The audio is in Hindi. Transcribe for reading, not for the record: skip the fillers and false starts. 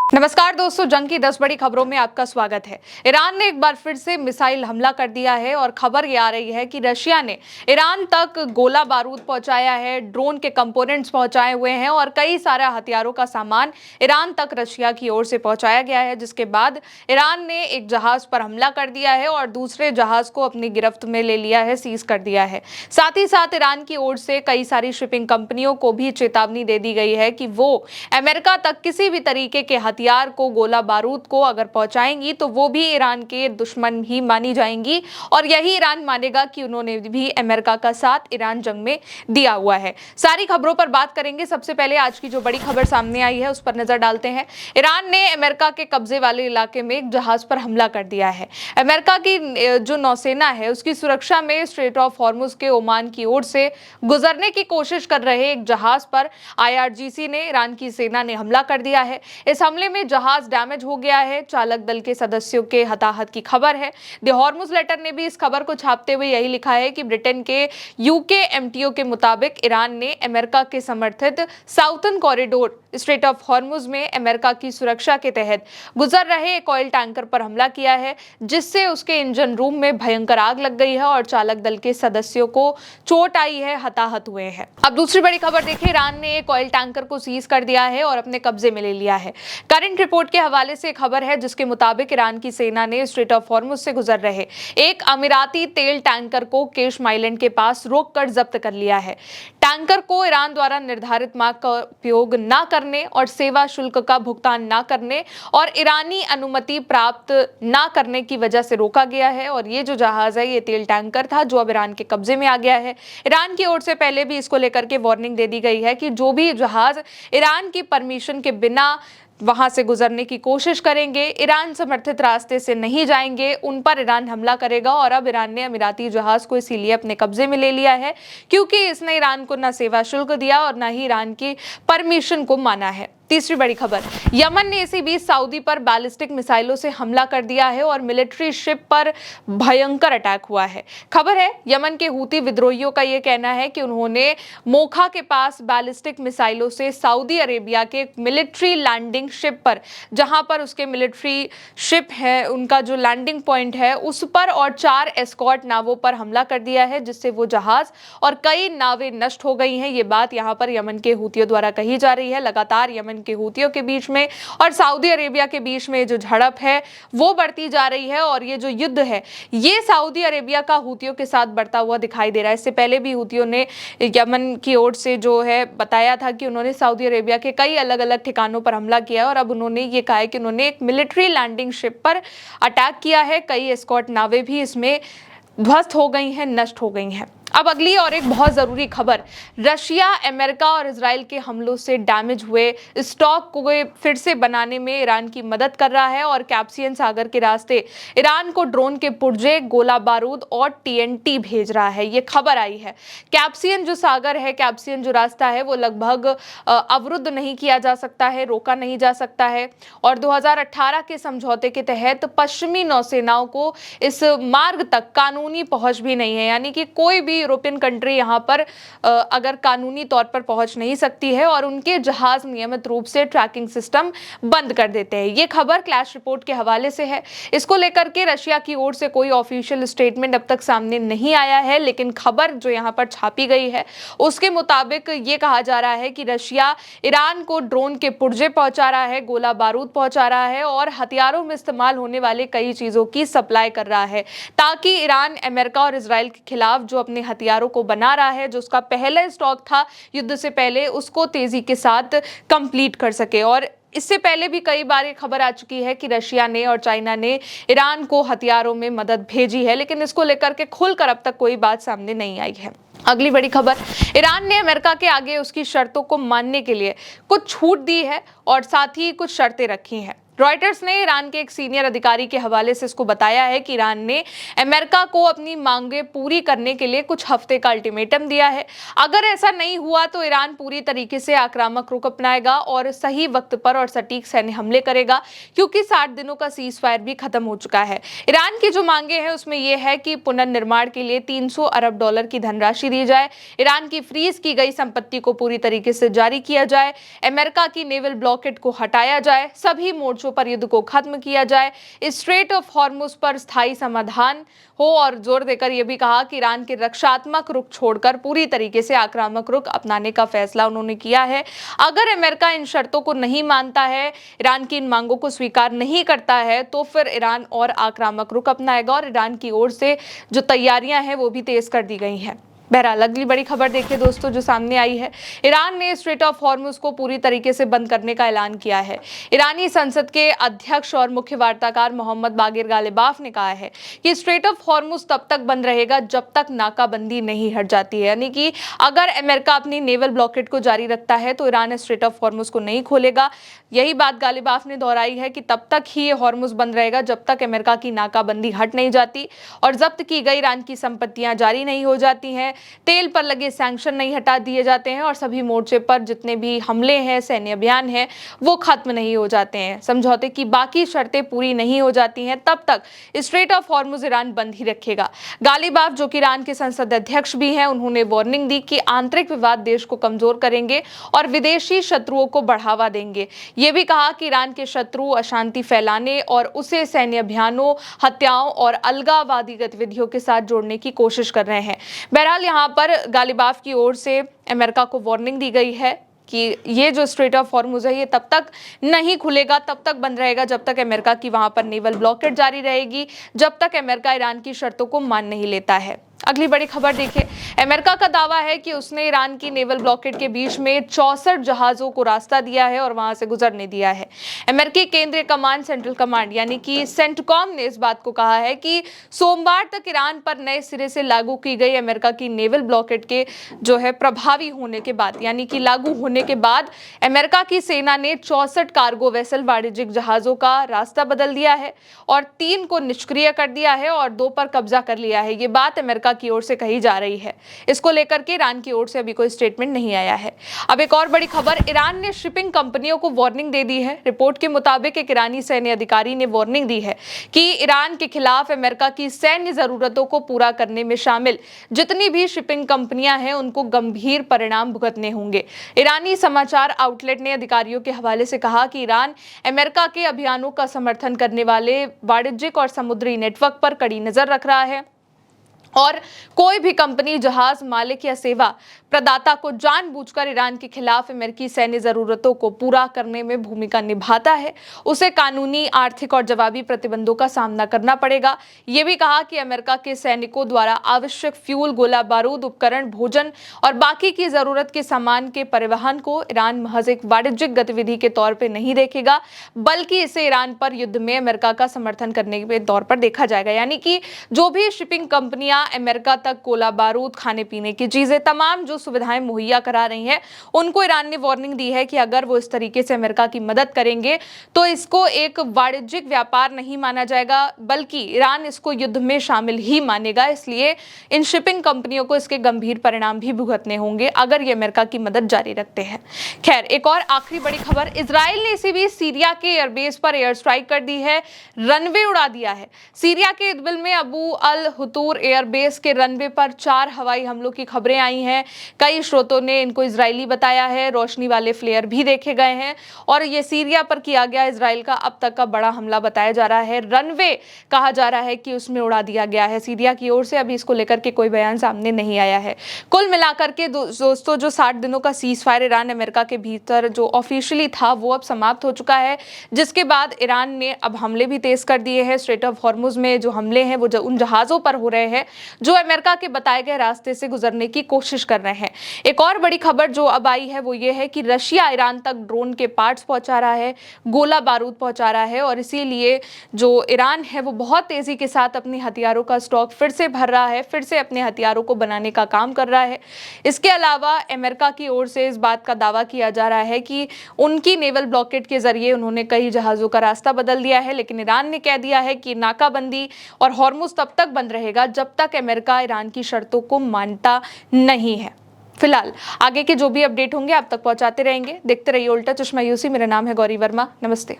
नमस्कार दोस्तों, जंग की 10 बड़ी खबरों में आपका स्वागत है। ईरान ने एक बार फिर से मिसाइल हमला कर दिया है और खबर ये आ रही है कि रशिया ने ईरान तक गोला बारूद पहुंचाया है, ड्रोन के कंपोनेंट्स पहुंचाए हुए हैं और कई सारा हथियारों का सामान ईरान तक रशिया की ओर से पहुंचाया गया है, जिसके बाद ईरान ने एक जहाज पर हमला कर दिया है और दूसरे जहाज को अपनी गिरफ्त में ले लिया है, सीज कर दिया है। साथ ही साथ ईरान की ओर से कई सारी शिपिंग कंपनियों को भी चेतावनी दे दी गई है कि वो अमेरिका तक किसी भी तरीके के हथियार को, गोला बारूद को अगर पहुंचाएंगी तो वो भी ईरान के दुश्मन ही मानी जाएंगी और यही ईरान मानेगा कि उन्होंने भी अमेरिका का साथ ईरान जंग में दिया हुआ है। सारी खबरों पर बात करेंगे। सबसे पहले आज की जो बड़ी खबर सामने आई है उस पर नजर डालते हैं। ईरान ने अमेरिका के कब्जे वाले इलाके में एक जहाज पर हमला कर दिया है। अमेरिका की जो नौसेना है उसकी सुरक्षा में स्ट्रेट ऑफ हॉर्मुज के ओमान की ओर से गुजरने की कोशिश कर रहे एक जहाज पर IRGC ने, ईरान की सेना ने हमला कर दिया है। इस हमले में जहाज डैमेज हो गया है। चालक दल के सदस्यों के हताहत की खबर है। द हॉर्मुज लेटर ने भी इस खबर को छापते हुए यही लिखा है कि ब्रिटेन के UK MTO के मुताबिक ईरान ने अमेरिका के समर्थित southern corridor straight of Hormuz में अमेरिका की सुरक्षा के तहत गुजर रहे एक ऑयल टैंकर पर हमला किया है, जिससे उसके इंजन रूम में भयंकर आग लग गई है और चालक दल के सदस्यों को चोट आई है, हताहत हुए हैं। अब दूसरी बड़ी खबर देखिए, ईरान ने एक ऑयल टैंकर को सीज कर दिया है और अपने कब्जे में ले लिया है। करंट रिपोर्ट के हवाले से खबर है जिसके मुताबिक ईरान की सेना ने स्ट्रेट ऑफ हॉर्मुज से गुजर रहे एक अमीराती तेल टैंकर को केशम आइलैंड के पास रोककर जब्त कर लिया है। टैंकर को ईरान द्वारा निर्धारित मार्ग का उपयोग न करने और सेवा शुल्क का भुगतान न करने और ईरानी अनुमति प्राप्त न करने की वजह से रोका गया है और ये जो जहाज है ये तेल टैंकर था जो अब ईरान के कब्जे में आ गया है। ईरान की ओर से पहले भी इसको लेकर के वार्निंग दे दी गई है कि जो भी जहाज ईरान की परमिशन के बिना वहां से गुजरने की कोशिश करेंगे, ईरान समर्थित रास्ते से नहीं जाएंगे, उन पर ईरान हमला करेगा। और अब ईरान ने अमीराती जहाज को इसीलिए अपने कब्जे में ले लिया है क्योंकि इसने ईरान को न सेवा शुल्क दिया और न ही ईरान की परमिशन को माना है। तीसरी बड़ी खबर, यमन ने इसी बीच सऊदी पर बैलिस्टिक मिसाइलों से हमला कर दिया है और मिलिट्री शिप पर भयंकर अटैक हुआ है। खबर है यमन के हूती विद्रोहियों का यह कहना है कि उन्होंने मोखा के पास बैलिस्टिक मिसाइलों से सऊदी अरेबिया के मिलिट्री लैंडिंग शिप पर, जहां पर उसके मिलिट्री शिप है, उनका जो लैंडिंग पॉइंट है उस पर और 4 एस्कॉर्ट नावों पर हमला कर दिया है, जिससे वो जहाज और कई नावें नष्ट हो गई हैं। ये बात यहां पर यमन के हूतियों द्वारा कही जा रही है। लगातार यमन के हूतियों के बीच में और सऊदी अरेबिया के बीच में जो झड़प है वो बढ़ती जा रही है और ये जो युद्ध है ये सऊदी अरेबिया का हूतियों के साथ बढ़ता हुआ दिखाई दे रहा है। इससे पहले भी हूतियों ने यमन की ओर से जो है बताया था कि उन्होंने सऊदी अरेबिया के कई अलग अलग ठिकानों पर हमला किया और अब उन्होंने ये कहा है कि उन्होंने एक मिलिट्री लैंडिंग शिप पर अटैक किया है। कई एस्कॉर्ट नावें भी इसमें ध्वस्त हो गई हैं, नष्ट हो गई हैं। अब अगली और एक बहुत जरूरी खबर, रशिया अमेरिका और इजराइल के हमलों से डैमेज हुए स्टॉक को फिर से बनाने में ईरान की मदद कर रहा है और कैस्पियन सागर के रास्ते ईरान को ड्रोन के पुर्जे, गोला बारूद और TNT भेज रहा है। ये खबर आई है। कैस्पियन जो सागर है, कैस्पियन जो रास्ता है वो लगभग अवरुद्ध नहीं किया जा सकता है, रोका नहीं जा सकता है और 2018 के समझौते के तहत पश्चिमी नौसेनाओं को इस मार्ग तक कानूनी पहुंच भी नहीं है, यानी कि कोई भी यूरोपियन कंट्री यहां पर अगर कानूनी तौर पर पहुंच नहीं सकती है और उनके जहाज नियमित रूप से ट्रैकिंग सिस्टम बंद कर देते हैं। ये खबर क्लैश रिपोर्ट के हवाले से है। इसको लेकर के रशिया की ओर से कोई ऑफिशियल स्टेटमेंट अब तक सामने नहीं आया है, लेकिन खबर जो यहां पर छापी गई है उसके मुताबिक ये कहा जा रहा है कि रशिया ईरान को ड्रोन के पुर्जे पहुंचा रहा है, गोला बारूद पहुंचा रहा है और हथियारों में इस्तेमाल होने वाले कई चीजों की सप्लाई कर रहा है ताकि ईरान अमेरिका और इजराइल के खिलाफ जो अपने हथियारों को बना रहा है, जो उसका पहला स्टॉक था युद्ध से पहले, उसको तेजी के साथ कंप्लीट कर सके। और इससे पहले भी कई बार ये खबर आ चुकी है कि रशिया ने और चाइना ने ईरान को हथियारों में मदद भेजी है, लेकिन इसको लेकर के खुलकर अब तक कोई बात सामने नहीं आई है। अगली बड़ी खबर, ईरान ने अमेरिका के आगे उसकी शर्तों को मानने के लिए कुछ छूट दी है और साथ ही कुछ शर्तें रखी हैं। रॉयटर्स ने ईरान के एक सीनियर अधिकारी के हवाले से इसको बताया है कि ईरान ने अमेरिका को अपनी मांगें पूरी करने के लिए कुछ हफ्ते का अल्टीमेटम दिया है। अगर ऐसा नहीं हुआ तो ईरान पूरी तरीके से आक्रामक रुख अपनाएगा और सही वक्त पर और सटीक सैन्य हमले करेगा, क्योंकि 60 दिनों का सीज फायर भी खत्म हो चुका है। ईरान की जो मांगे हैं उसमें यह है कि पुनर्निर्माण के लिए 300 अरब डॉलर की धनराशि दी जाए, ईरान की फ्रीज की गई संपत्ति को पूरी तरीके से जारी किया जाए, अमेरिका की नेवल ब्लॉकेड को हटाया जाए, सभी मोर्चों पर युद्ध को खत्म किया जाए, स्ट्रेट ऑफ हॉर्मुज पर स्थायी समाधान हो, और जोर देकर यह भी कहा कि ईरान के रक्षात्मक रुख छोड़कर पूरी तरीके से आक्रामक रुख अपनाने का फैसला उन्होंने किया है। अगर अमेरिका इन शर्तों को नहीं मानता है, ईरान की इन मांगों को स्वीकार नहीं करता है, तो फिर ईरान और आक्रामक रुख अपनाएगा और ईरान की ओर से जो तैयारियां हैं वो भी तेज कर दी गई हैं। बहरहाल अगली बड़ी खबर देखिए दोस्तों जो सामने आई है। ईरान ने स्ट्रेट ऑफ हॉर्मुज को पूरी तरीके से बंद करने का ऐलान किया है। ईरानी संसद के अध्यक्ष और मुख्य वार्ताकार मोहम्मद बागिर गालिबाफ ने कहा है कि स्ट्रेट ऑफ हॉर्मुज तब तक बंद रहेगा जब तक नाकाबंदी नहीं हट जाती है, यानी कि अगर अमेरिका अपनी नेवल ब्लॉकेड को जारी रखता है तो ईरान स्ट्रेट ऑफ हॉर्मुज को नहीं खोलेगा। यही बात गालिबाफ ने दोहराई है कि तब तक ही ये हॉर्मुज बंद रहेगा जब तक अमेरिका की नाकाबंदी हट नहीं जाती और जब्त की गई ईरान की संपत्तियां जारी नहीं हो जाती हैं, तेल पर लगे सैंक्शन नहीं हटा दिए जाते हैं और सभी मोर्चे पर जितने भी हमले हैं, सैन्य अभियान है, वो खत्म नहीं हो जाते हैं, समझौते की बाकी शर्तें पूरी नहीं हो जाती हैं, तब तक स्ट्रेट ऑफ हॉर्मुज ईरान बंद ही रखेगा। गालिबाफ, जो कि ईरान के संसद अध्यक्ष भी हैं, उन्होंने वार्निंग दी कि आंतरिक विवाद देश को कमजोर करेंगे और विदेशी शत्रुओं को बढ़ावा देंगे। ये भी कहा कि ईरान के शत्रु अशांति फैलाने और उसे सैन्य अभियानों, हत्याओं और अलगाववादी गतिविधियों के साथ जोड़ने की कोशिश कर रहे हैं। बहरहाल यहाँ पर गालिबाफ की ओर से अमेरिका को वार्निंग दी गई है कि ये जो स्ट्रेट ऑफ हॉर्मुज है ये तब तक नहीं खुलेगा, तब तक बंद रहेगा जब तक अमेरिका की वहां पर नेवल ब्लॉकेड जारी रहेगी, जब तक अमेरिका ईरान की शर्तों को मान नहीं लेता है। अगली बड़ी खबर देखिए। अमेरिका का दावा है कि उसने ईरान की नेवल ब्लॉकेड के बीच में 64 जहाजों को रास्ता दिया है और वहां से गुजरने दिया है। अमेरिकी केंद्रीय कमांड, सेंट्रल कमांड यानी कि सेंटकॉम ने इस बात को कहा है कि सोमवार तक ईरान पर नए सिरे से लागू की गई अमेरिका की नेवल ब्लॉकेड के जो है प्रभावी होने के बाद, यानी कि लागू होने के बाद अमेरिका की सेना ने 64 कार्गो वेसल वाणिज्यिक जहाजों का रास्ता बदल दिया है और 3 को निष्क्रिय कर दिया है और 2 पर कब्जा कर लिया है। ये बात अमेरिका की ओर से कही जा रही है। इसको लेकर के ईरान की ओर से अभी कोई स्टेटमेंट नहीं आया है। अब एक और बड़ी खबर, ईरान ने शिपिंग कंपनियों को वार्निंग दे दी है। रिपोर्ट के मुताबिक एक ईरानी सैन्य अधिकारी ने वार्निंग दी है कि ईरान के खिलाफ अमेरिका की सैन्य जरूरतों को पूरा करने में शामिल जितनी भी शिपिंग कंपनियां हैं उनको गंभीर परिणाम भुगतने होंगे। ईरानी समाचार आउटलेट ने अधिकारियों के हवाले से कहा कि ईरान अमेरिका के अभियानों का समर्थन करने वाले वाणिज्यिक और समुद्री नेटवर्क पर कड़ी नजर रख रहा है और कोई भी कंपनी, जहाज मालिक या सेवा प्रदाता को जानबूझकर ईरान के खिलाफ अमेरिकी सैन्य जरूरतों को पूरा करने में भूमिका निभाता है, उसे कानूनी, आर्थिक और जवाबी प्रतिबंधों का सामना करना पड़ेगा। ये भी कहा कि अमेरिका के सैनिकों द्वारा आवश्यक फ्यूल, गोला बारूद, उपकरण, भोजन और बाकी की जरूरत के सामान के परिवहन को ईरान महज एक वाणिज्यिक गतिविधि के तौर पर नहीं देखेगा, बल्कि इसे ईरान पर युद्ध में अमेरिका का समर्थन करने के तौर पर देखा जाएगा। यानी कि जो भी शिपिंग कंपनियां अमेरिका तक गोला बारूद, खाने पीने की चीजें, तमाम जो सुविधाएं मुहैया करा रही हैं, उनको ईरान ने वार्निंग दी है कि अगर वो इस तरीके से अमेरिका की मदद करेंगे तो इसको एक वाणिज्यिक व्यापार नहीं माना जाएगा, बल्कि ईरान इसको युद्ध में शामिल ही मानेगा। इसलिए इन शिपिंग कंपनियों को इसके गंभीर परिणाम भी भुगतने होंगे अगर ये अमेरिका की मदद जारी रखते हैं। खैर, एक और आखिरी बड़ी खबर, इजराइल ने इसी बीच सीरिया के एयरबेस पर एयर स्ट्राइक कर दी है, रनवे उड़ा दिया है। सीरिया के इदबिल में अबू अल हुतूर एयरबेस के रनवे पर 4 हवाई हमलों की खबरें आई हैं। कई स्रोतों ने इनको इजरायली बताया है। रोशनी वाले फ्लेयर भी देखे गए हैं और ये सीरिया पर किया गया इजराइल का अब तक का बड़ा हमला बताया जा रहा है। रनवे कहा जा रहा है कि उसमें उड़ा दिया गया है सीरिया की ओर से। अभी इसको लेकर के कोई बयान सामने नहीं आया है। कुल मिलाकर के दोस्तों, जो 60 दिनों का सीज फायर ईरान अमेरिका के भीतर जो ऑफिशियली था वो अब समाप्त हो चुका है, जिसके बाद ईरान ने अब हमले भी तेज कर दिए हैं। स्ट्रेट ऑफ हॉर्मुज में जो हमले हैं वो उन जहाजों पर हो रहे हैं जो अमेरिका के बताए गए रास्ते से गुजरने की कोशिश कर रहे हैं। एक और बड़ी खबर जो अब आई है वो ये है कि रशिया ईरान तक ड्रोन के पार्ट्स पहुंचा रहा है, गोला बारूद पहुंचा रहा है और इसीलिए जो ईरान है वो बहुत तेजी के साथ अपने हथियारों का स्टॉक फिर से भर रहा है, फिर से अपने हथियारों को बनाने का काम कर रहा है। इसके अलावा अमेरिका की ओर से इस बात का दावा किया जा रहा है कि उनकी नेवल ब्लॉकेट के जरिए उन्होंने कई जहाजों का रास्ता बदल दिया है, लेकिन ईरान ने कह दिया है कि नाकाबंदी और हॉर्मुज तब तक बंद रहेगा जब तक अमेरिका ईरान की शर्तों को मानता नहीं है। फिलहाल आगे के जो भी अपडेट होंगे आप तक पहुंचाते रहेंगे। देखते रहिए उल्टा चश्मा यूसी। मेरा नाम है गौरी वर्मा। नमस्ते।